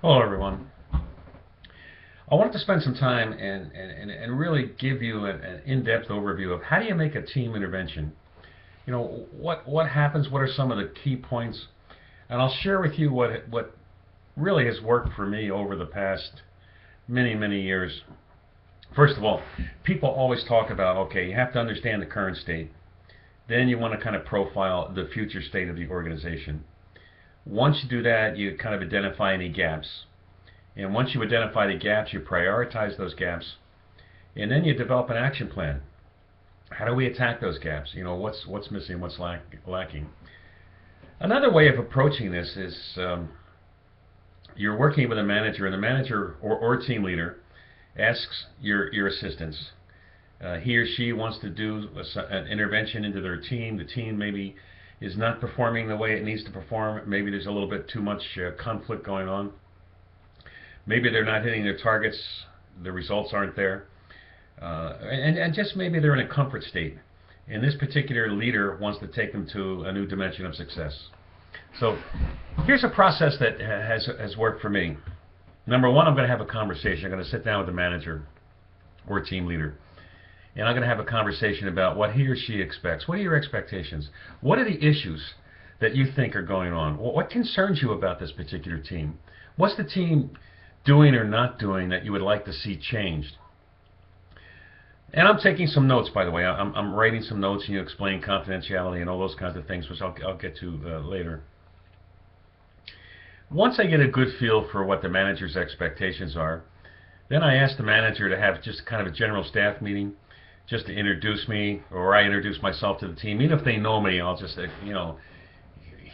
Hello, everyone. I wanted to spend some time and really give you an in-depth overview of how do you make a team intervention. What happens, what are some of the key points, and I'll share with you what really has worked for me over the past many years. First of all, people always talk about, okay, you have to understand the current state. Then you want to kind of profile the future state of the organization. Once you do that, you kind of identify any gaps. And once you identify the gaps, you prioritize those gaps, and then you develop an action plan. How do we attack those gaps? What's missing, what's lacking. Another way of approaching this is you're working with a manager, and the manager or team leader asks your assistants. He or she wants to do an intervention into their team. The team maybe is not performing the way it needs to perform. Maybe there's a little bit too much conflict going on. Maybe they're not hitting their targets, the results aren't there, and just maybe they're in a comfort state. And this particular leader wants to take them to a new dimension of success. So here's a process that has worked for me. Number one, I'm going to have a conversation. I'm going to sit down with the manager or team leader, and I'm going to have a conversation about what he or she expects. What are your expectations? What are the issues that you think are going on? What concerns you about this particular team? What's the team doing or not doing that you would like to see changed? And I'm taking some notes, by the way. I'm writing some notes, and you explain confidentiality and all those kinds of things, which I'll get to later. Once I get a good feel for what the manager's expectations are, then I ask the manager to have just kind of a general staff meeting, just to introduce me, or I introduce myself to the team. Even if they know me, I'll just say,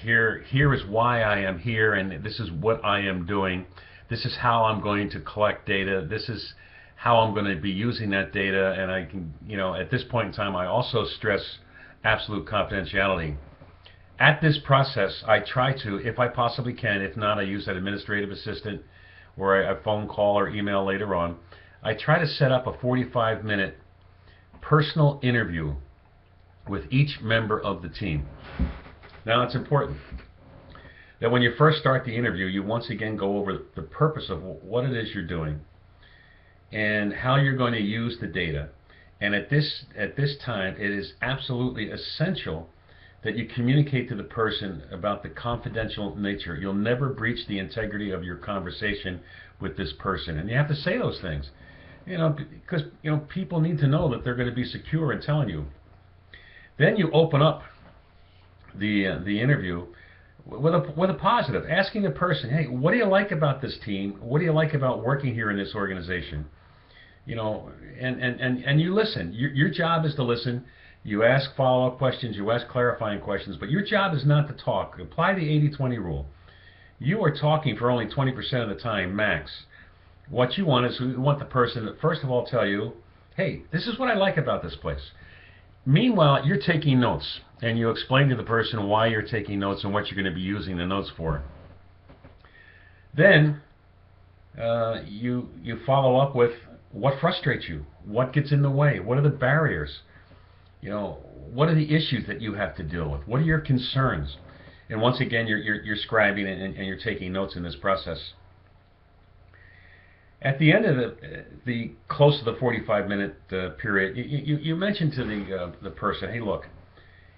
here is why I am here, and this is what I am doing. This is how I'm going to collect data. This is how I'm going to be using that data. And I can, at this point in time, I also stress absolute confidentiality. At this process, I try to, if I possibly can, if not, I use an administrative assistant or a phone call or email later on. I try to set up a 45-minute personal interview with each member of the team. Now, it's important that when you first start the interview, you once again go over the purpose of what it is you're doing and how you're going to use the data. And at this time, it is absolutely essential that you communicate to the person about the confidential nature. You'll never breach the integrity of your conversation with this person. And you have to say those things, because people need to know that they're going to be secure in telling you. Then you open up the interview with a positive, asking the person, hey, what do you like about this team? What do you like about working here in this organization? And you listen. Your job is to listen. You ask follow-up questions, you ask clarifying questions, but your job is not to talk. Apply the 80-20 rule. You are talking for only 20% of the time, max. What you want is you want the person to first of all tell you, hey, this is what I like about this place. Meanwhile, you're taking notes, and you explain to the person why you're taking notes and what you're going to be using the notes for. Then you follow up with what frustrates you, what gets in the way, what are the barriers, what are the issues that you have to deal with, what are your concerns, and once again you're scribing and you're taking notes in this process. At the end of the close to the 45-minute period, you mention to the person, hey, look,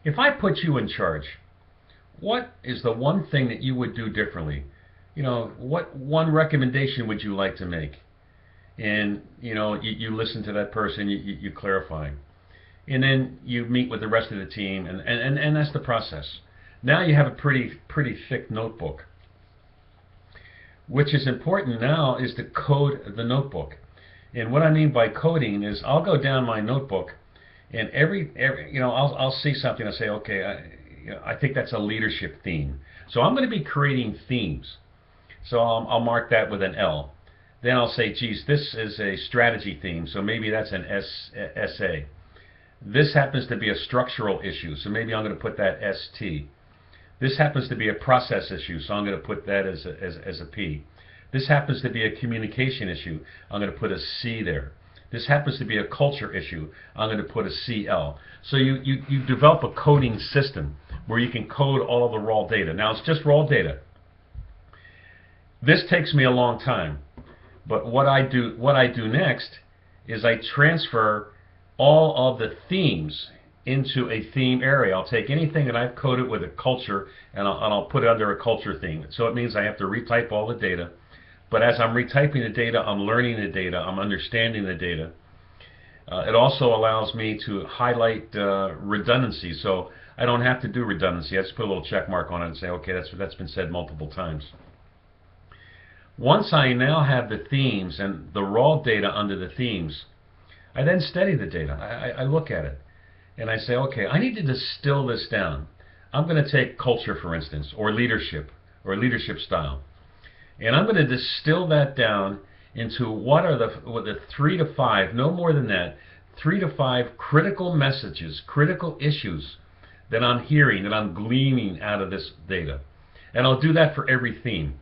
if I put you in charge, what is the one thing that you would do differently? What one recommendation would you like to make? And you listen to that person, you clarify, and then you meet with the rest of the team, and that's the process. Now you have a pretty thick notebook. Which is important now is to code the notebook. And what I mean by coding is I'll go down my notebook, and every I'll see something, I'll say, okay, I think that's a leadership theme. So I'm going to be creating themes. So I'll mark that with an L. Then I'll say, geez, this is a strategy theme, so maybe that's an SA. This happens to be a structural issue, so maybe I'm going to put that ST. This happens to be a process issue, so I'm going to put that as a P. This happens to be a communication issue. I'm going to put a C there. This happens to be a culture issue. I'm going to put a CL. So you develop a coding system where you can code all of the raw data. Now, it's just raw data. This takes me a long time, but what I do next is I transfer all of the themes into a theme area. I'll take anything that I've coded with a culture and I'll put it under a culture theme. So it means I have to retype all the data. But as I'm retyping the data, I'm learning the data, I'm understanding the data. It also allows me to highlight redundancy. So I don't have to do redundancy. I just put a little check mark on it and say, okay, that's been said multiple times. Once I now have the themes and the raw data under the themes, I then study the data. I look at it and I say, okay, I need to distill this down. I'm going to take culture, for instance, or leadership style. And I'm going to distill that down into what are the 3 to 5, no more than that, 3 to 5 critical messages, critical issues that I'm hearing, that I'm gleaning out of this data. And I'll do that for every theme.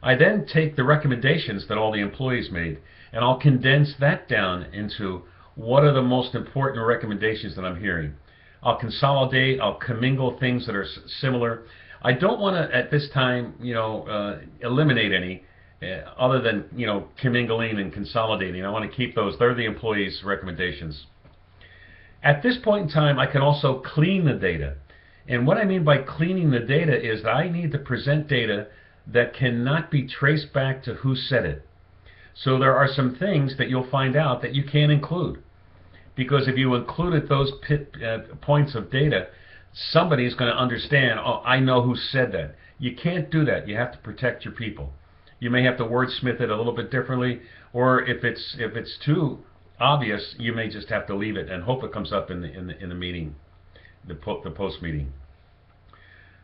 I then take the recommendations that all the employees made and I'll condense that down into what are the most important recommendations that I'm hearing. I'll consolidate, I'll commingle things that are similar. I don't want to, at this time, eliminate any other than, commingling and consolidating. I want to keep those. They're the employees' recommendations. At this point in time, I can also clean the data. And what I mean by cleaning the data is that I need to present data that cannot be traced back to who said it. So there are some things that you'll find out that you can't include. Because if you included those points of data, somebody's going to understand, oh, I know who said that. You can't do that. You have to protect your people. You may have to wordsmith it a little bit differently, or if it's too obvious, you may just have to leave it and hope it comes up in the meeting, the post meeting.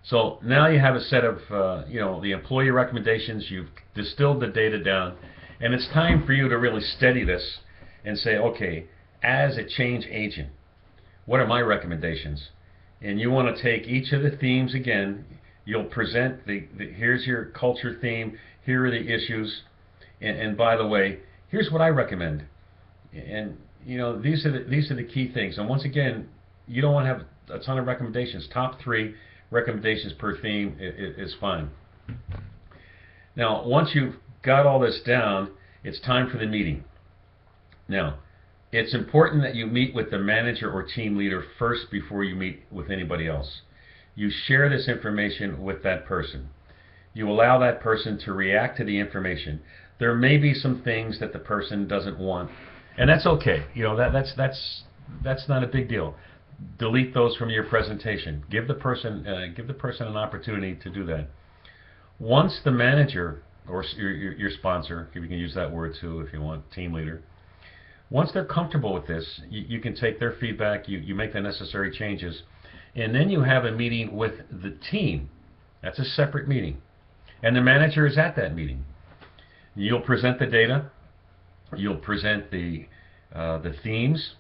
So now you have a set of the employee recommendations. You've distilled the data down, and it's time for you to really study this and say, okay, as a change agent, what are my recommendations? And you want to take each of the themes again. You'll present here's your culture theme, here are the issues, and by the way, here's what I recommend. And these are the key things. And once again, you don't want to have a ton of recommendations. Top 3 recommendations per theme is fine. Now, once you've got all this down, it's time for the meeting. Now, it's important that you meet with the manager or team leader first before you meet with anybody else. You share this information with that person. You allow that person to react to the information. There may be some things that the person doesn't want, and that's okay. That's not a big deal. Delete those from your presentation. Give the person an opportunity to do that. Once the manager or your sponsor, if you can use that word too if you want, team leader, once they're comfortable with this, you can take their feedback, you make the necessary changes, and then you have a meeting with the team. That's a separate meeting. And the manager is at that meeting. You'll present the data, you'll present the themes,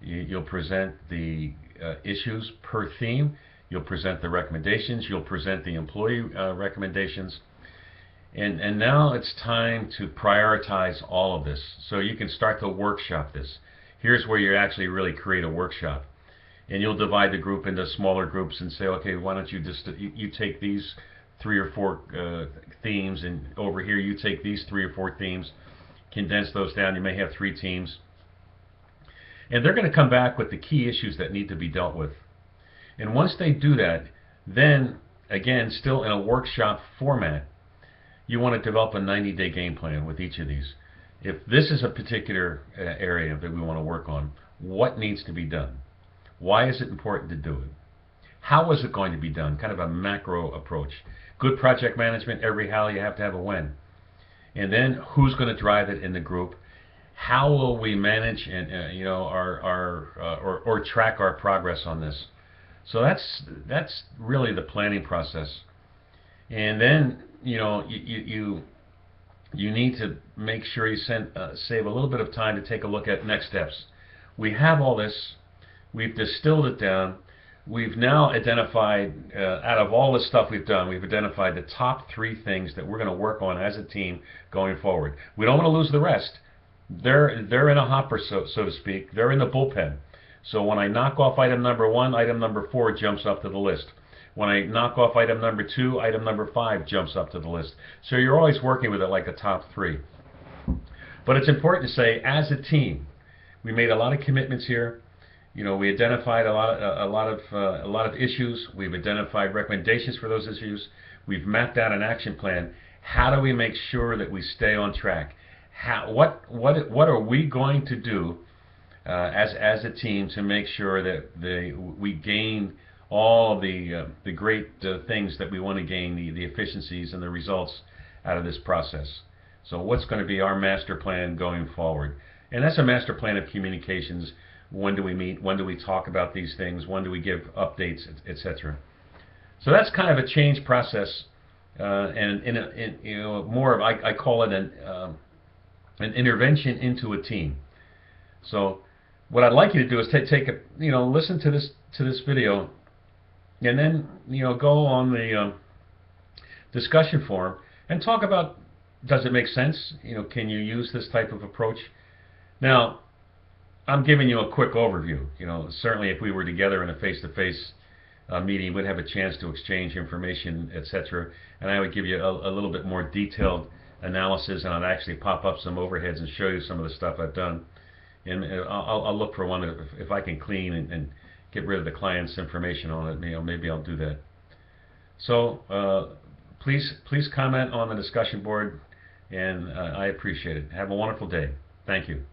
you'll present the issues per theme, you'll present the recommendations, you'll present the employee recommendations. And now it's time to prioritize all of this. So you can start to workshop this. Here's where you actually really create a workshop. And you'll divide the group into smaller groups and say, okay, why don't you just you take these 3 or 4 themes, and over here you take these 3 or 4 themes, condense those down. You may have 3 teams. And they're going to come back with the key issues that need to be dealt with. And once they do that, then, again, still in a workshop format, you want to develop a 90-day game plan with each of these. If this is a particular area that we want to work on, what needs to be done? Why is it important to do it? How is it going to be done? Kind of a macro approach. Good project management, every how you have to have a when. And then who's going to drive it in the group? How will we manage and or track our progress on this? So that's really the planning process. And then you need to make sure you save a little bit of time to take a look at next steps. We have all this. We've distilled it down. We've now identified, out of all the stuff we've done, we've identified the top 3 things that we're going to work on as a team going forward. We don't want to lose the rest. They're in a hopper, so to speak. They're in the bullpen. So when I knock off item number 1, item number 4 jumps up to the list. When I knock off item number 2, item number 5 jumps up to the list. So you're always working with it like a top 3. But it's important to say, as a team, we made a lot of commitments here. We identified a lot of issues. We've identified recommendations for those issues. We've mapped out an action plan. How do we make sure that we stay on track? What are we going to do as a team to make sure that we gain all of the great things that we want to gain, the efficiencies and the results out of this process? So what's going to be our master plan going forward? And that's a master plan of communications. When do we meet? When do we talk about these things? When do we give updates, etc.? So that's kind of a change process, and more of, I call it an intervention into a team. So what I'd like you to do is take a listen to this video, and then go on the discussion forum and talk about, does it make sense? Can you use this type of approach? Now, I'm giving you a quick overview. Certainly if we were together in a face-to-face meeting, we'd have a chance to exchange information, etc. And I would give you a little bit more detailed analysis, and I'd actually pop up some overheads and show you some of the stuff I've done. And I'll look for one if I can clean and get rid of the client's information on it. Maybe I'll do that. So please comment on the discussion board, and I appreciate it. Have a wonderful day. Thank you.